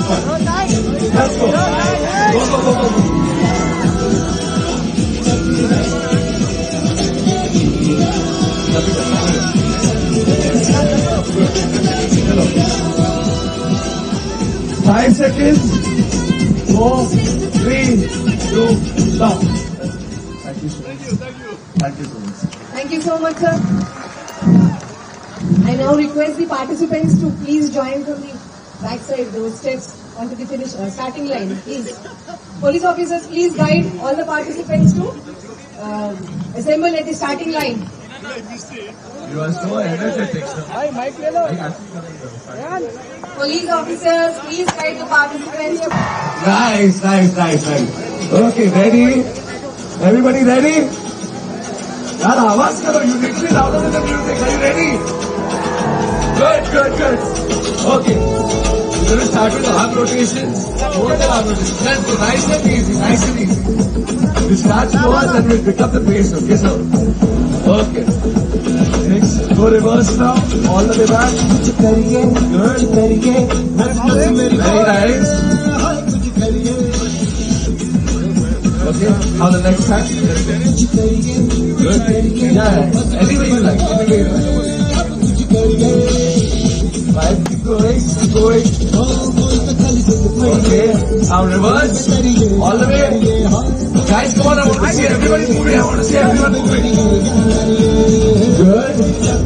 fun. Let's go. Go. Hello. 5 seconds. 4, 3, 2, stop. Thank you so much. Thank you so much. Thank you so much, sir. I now request the participants to please join from the backside, those steps onto the finish, starting line, please. Police officers, please guide all the participants to assemble at the starting line. You are so energetic, sir. Police officers, please guide the participants to... Nice. Okay, ready? Everybody ready? Yaar, आवाज करो. You need to be louder than the music. Are you ready? Good. Okay. We're going to start with arm rotations. More than arm rotations. Let's go. Nice and easy. We start slower, then we'll pick up the pace. Okay, sir? Okay. Next, go reverse now. All the way back. Good. Very nice. Okay. Now the next time. Good. Yeah. Any way you like. Right. Keep going. Okay. Now reverse. All the way. Guys, come on. I want to see everybody moving. Good.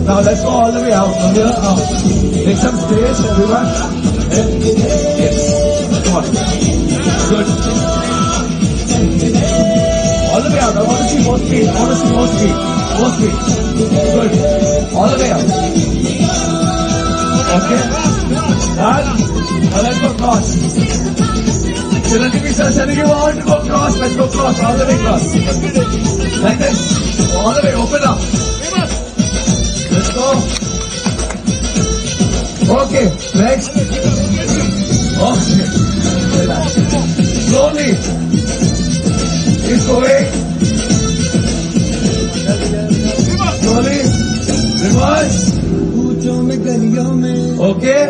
Now let's go all the way out. From here out. Take some space, everyone. Yes. Come on. Good. All the way out. I want to see more speed. More speed. Good. All the way out. Okay. Done. Now let's go cross. Chiranjeevi sir, sending you all to go cross. Let's go cross. All the way cross. Like this. All the way. Open up. Let's go. Okay. Next. Okay. Slowly. Keep going. Slowly. Reverse. Okay.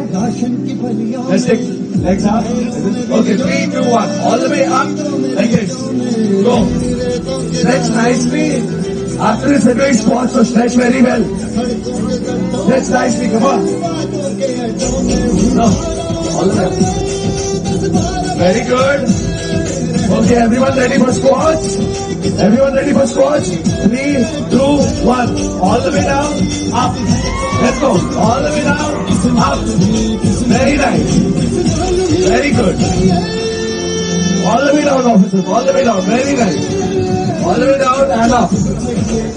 Let's take legs up. Okay, 3, 2, 1. All the way up. Like this. Go. Stretch nicely. After this, we're doing squats, so stretch very well. Stretch nicely. Come on. No. All the way up. Very good. Okay, everyone ready for squats? 3, 2, 1. All the way down. Up. Let's go. All the way down. Up. Very nice. Very good. All the way down, officers. All the way down. Very nice. All the way down and up.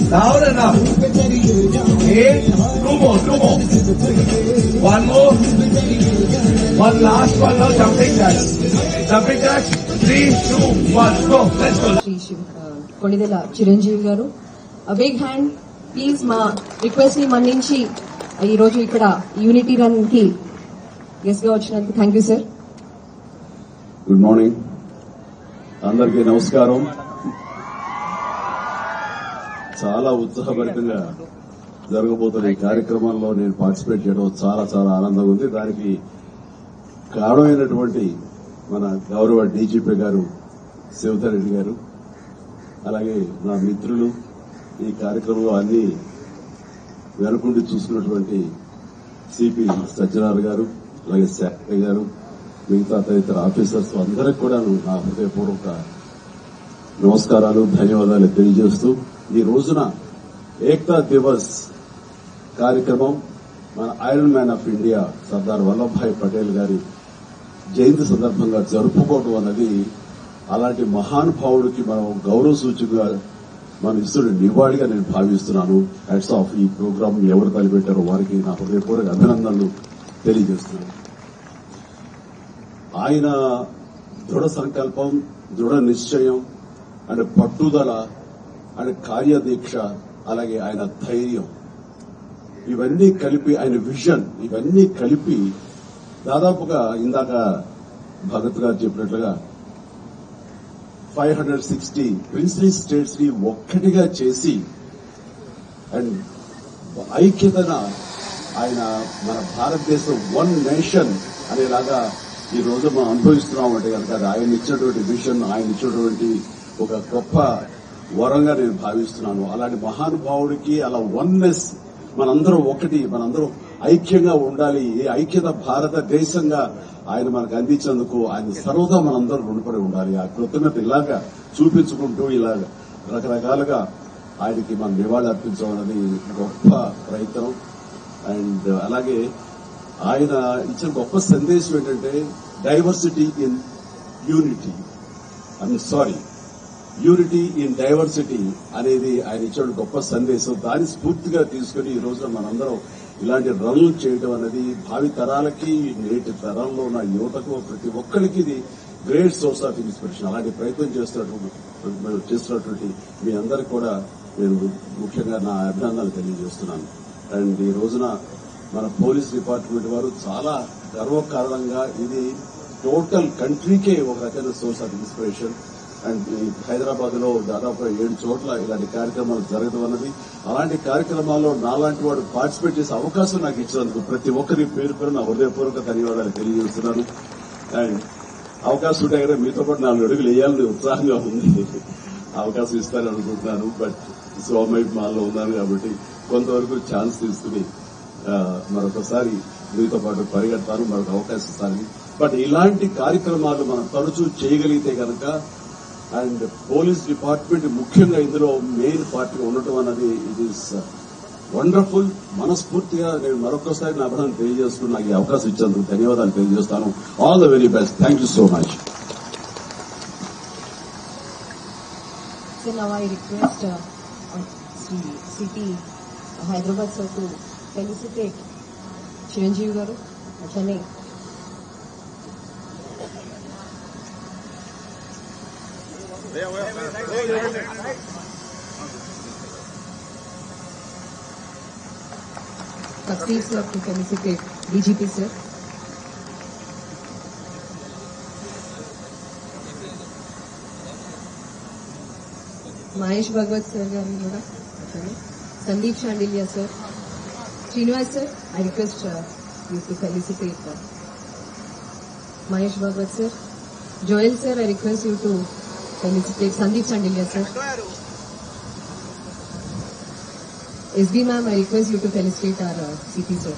Down and up. 8. 2 more. One more. One last one now. Jumping jacks. 3, 2, 1. Go. Let's go. Konidela Chiranjeevi గారు, big hand please. మా request ని మన్నించి ఈ రోజు ఇక్కడ unity run కి guest గా వచ్చినందుకు thank you sir. Good morning అందరికీ నమస్కారం. చాలా ఉత్సాహభరితంగా జరగబోతున్న ఈ కార్యక్రమంలో నేను పార్టిసిపేట్ చేయడం చాలా ఆనందంగా ఉంది. దానికి కారణమైనటువంటి మన గౌరవ డీజీపీ గారు శివధర్ రెడ్డి గారు, అలాగే నా మిత్రులు, ఈ కార్యక్రమంలో అన్ని వెనుకుండి చూసుకున్నటువంటి సిపి సజ్జనార్ గారు, అలాగే సెక్రటరీ గారు, మిగతా తదితర ఆఫీసర్స్ అందరికి కూడా నా హృదయపూర్వక నమస్కారాలు, ధన్యవాదాలు తెలియజేస్తూ ఈ రోజున ఏక్తా దివస్ కార్యక్రమం మన iron man of India Sardar Vallabhbhai Patel గారి జయంతి సందర్భంగా జరుపుకోవడం అన్నది అలాంటి మహానుభావుడికి మనం గౌరవ సూచికగా మనం ఇస్తున్న నివాళిగా నేను భావిస్తున్నాను. Hats off. ఈ ప్రోగ్రాం ఎవరు తలపెట్టారో వారికి నా హృదయపూర్వక అభినందనలు తెలియజేస్తున్నాను. ఆయన దృఢ సంకల్పం, దృఢ నిశ్చయం అండ్ పట్టుదల అండ్ కార్యదీక్ష, అలాగే ఆయన ధైర్యం, ఇవన్నీ కలిపి ఆయన విజన్, ఇవన్నీ కలిపి దాదాపుగా ఇందాక భగత్ గారు చెప్పినట్లుగా 560 ప్రిన్స్లీ స్టేట్స్ ని ఒక్కటిగా చేసి అండ్ ఐక్యతన ఆయన మన భారతదేశం వన్ నేషన్ అనేలాగా ఈ రోజు మనం అనుభవిస్తున్నాం అంటే కనుక అది ఆయన ఇచ్చినటువంటి విషన్, ఆయన ఇచ్చినటువంటి ఒక గొప్ప వరంగా నేను భావిస్తున్నాను. అలాంటి మహానుభావుడికి అలా వన్నెస్, మనందరం ఒకటి, మనందరం ఐక్యంగా ఉండాలి. ఈ ఐక్యత భారతదేశంగా ఆయన మనకు అందించేందుకు ఆయన సర్వదా మనందరం రుణపడి ఉండాలి. ఆ కృతజ్ఞత ఇలాగా చూపించుకుంటూ ఇలాగ రకరకాలుగా ఆయనకి మనం నివాళి అర్పించాలని గొప్ప ప్రయత్నం. అండ్ అలాగే ఆయన ఇచ్చిన గొప్ప సందేశం ఏంటంటే diversity in unity, unity in diversity అనేది ఆయన ఇచ్చిన గొప్ప సందేశం. దాన్ని స్ఫూర్తిగా తీసుకుని ఈ రోజున మనందరం ఇలాంటి రన్లు చేయడం అనేది భావి తరాలకి, నేటి తరంలో ఉన్న యువతకు, ప్రతి ఒక్కరికి ఇది గ్రేట్ సోర్స్ ఆఫ్ ఇన్స్పిరేషన్. అలాంటి ప్రయత్నం చేస్తున్నటువంటి మీ అందరికీ కూడా నేను ముఖ్యంగా నా అభినందనలు తెలియజేస్తున్నాను. అండ్ ఈ రోజున మన పోలీస్ డిపార్ట్మెంట్ వారు చాలా గర్వకారణంగా ఇది టోటల్ కంట్రీకే ఒక రకమైన source of inspiration. And Hyderabad లో దాదాపు 7 చోట్ల ఇలాంటి కార్యక్రమాలు జరగడం అన్నది, అలాంటి కార్యక్రమాల్లో నాలాంటి వాడు పార్టిసిపేట్ చేసే అవకాశం నాకు ఇచ్చినందుకు ప్రతి ఒక్కరి పేరు నా హృదయపూర్వక ధన్యవాదాలు తెలియజేస్తున్నాను. అండ్ అవకాశం ఉంటే కదా మీతో పాటు 4 అడుగులు వేయాలని ఉత్సాహంగా ఉంది. అవకాశం ఇస్తారని అనుకుంటున్నాను. బట్ సోమయ్య మాల్లో ఉన్నాను కాబట్టి కొంతవరకు ఛాన్స్ తీసుకుని మరొకసారి మీతో పాటు పరిగెడతాను, మరొక అవకాశం ఇస్తాను. బట్ ఇలాంటి కార్యక్రమాలు మనం తరచూ చేయగలిగితే కనుక, అండ్ పోలీస్ డిపార్ట్మెంట్ ముఖ్యంగా ఇందులో మెయిన్ పార్టీగా ఉండటం అన్నది ఇట్ ఈస్ వండర్ఫుల్. మనస్ఫూర్తిగా నేను మరొకసారి నా అభినందన తెలియజేసుకుని నాకు ఈ అవకాశం ఇచ్చేందుకు ధన్యవాదాలు తెలియజేస్తాను. All the very best. Thank you so much. So now I request City Hyderabad sir to felicitate Chiranjeevi garu, Chennai. Takseer sir to felicitate DGP sir. Mahesh Bhagwat sir garu kuda. Sandeep Shandilya sir. Srinivas sir, I request you to felicitate Mahesh Bhagwat sir. Joel sir, I request you to felicitate Sandeep Shandilya sir. SB ma'am, I request you to felicitate our CP sir.